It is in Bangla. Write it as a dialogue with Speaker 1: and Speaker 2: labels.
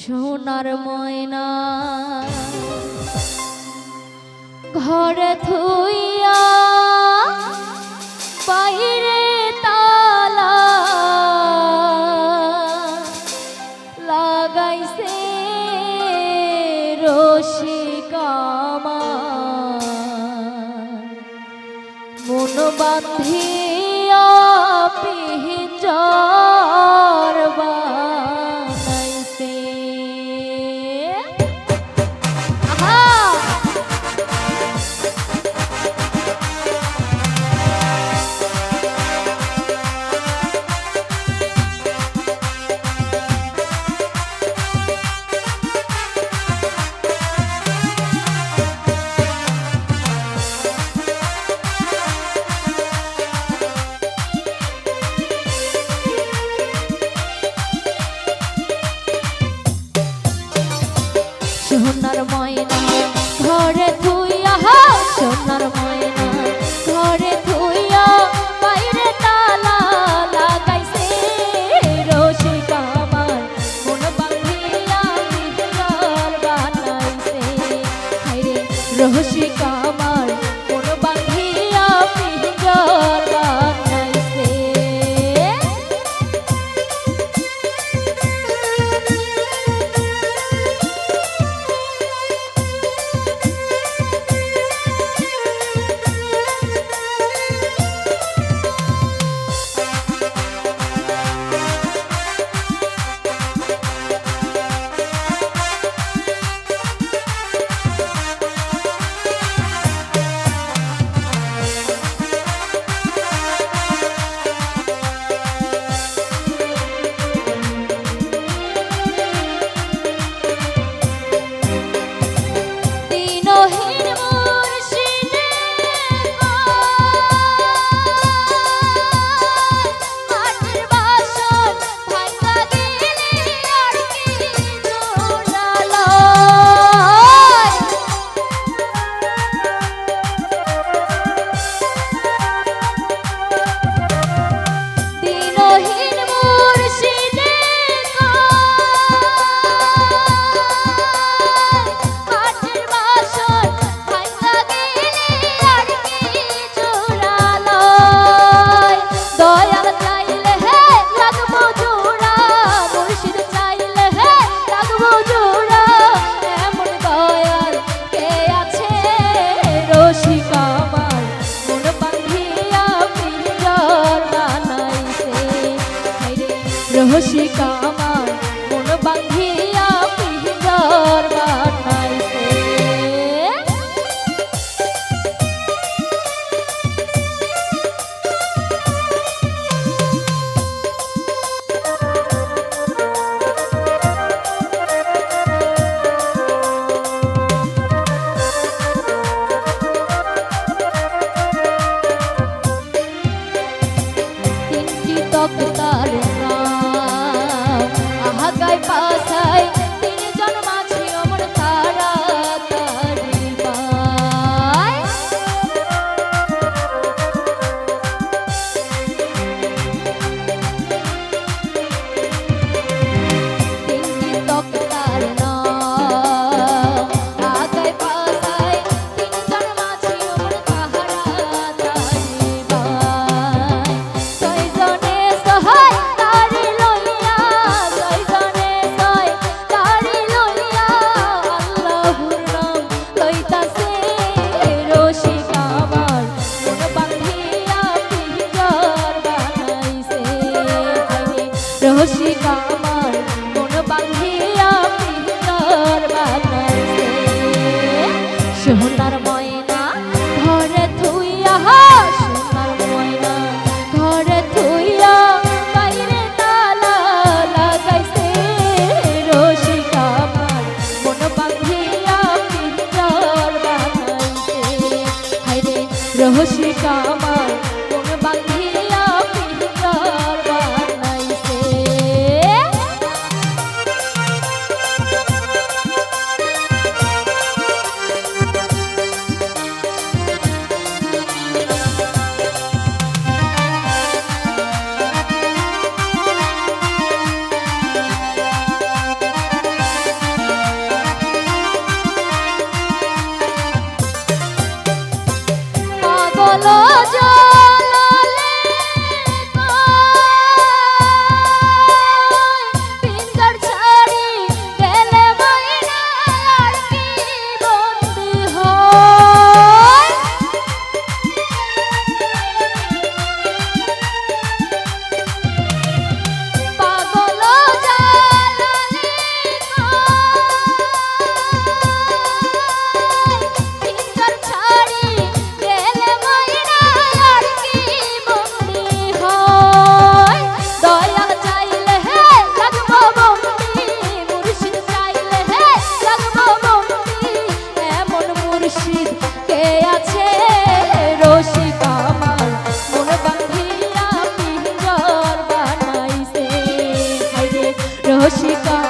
Speaker 1: সোনার ময়না ঘরে থুইয়া বাইরে তালা লাগাইছে রসিকামা মন বান্ধিয়া পিঞ্জর বানাইছে। সোনার ময়না ঘরে থুইয়া সোনার ময়না ঘরে থুইয়া বাইরে তালা লাগাইছে রসিকামার মন বান্ধিয়া পিঞ্জর বানাইছে। হায়রে রসিকামার মন বান্ধিয়া পিঞ্জর বানাইছে। রসিকামার মন বান্ধিয়া পিঞ্জর বানাইছে। তিনটি তক্তার আহাগায় পাছায় তিনজন মাঝি অমর তাড়াতাড়ি পায়। তিনটি তক্তার আহাগায় পাছায় তিনজন মাঝি অমর তাড়াতাড়ি পায়। ছয়জনে সহায় তারি লইয়া ছয়জনে সয় তারি লইয়া আল্লাহুর নাম লইতাছে রসিকামার মন বান্ধিয়া পিঞ্জর বানাইছে। রসিকামার মন বান্ধিয়া পিঞ্জর বানাইছে। সোনার ময়না ঘরে থুইয়া সোনার ময়না ঘরে থুইয়া বাইরে তালা লাগাইছে রসিকামার মন বান্ধিয়া পিঞ্জর বানাইছে। হায়রে রসিকামার মন বান্ধিয়া পিঞ্জর বানাইছে। রসিকা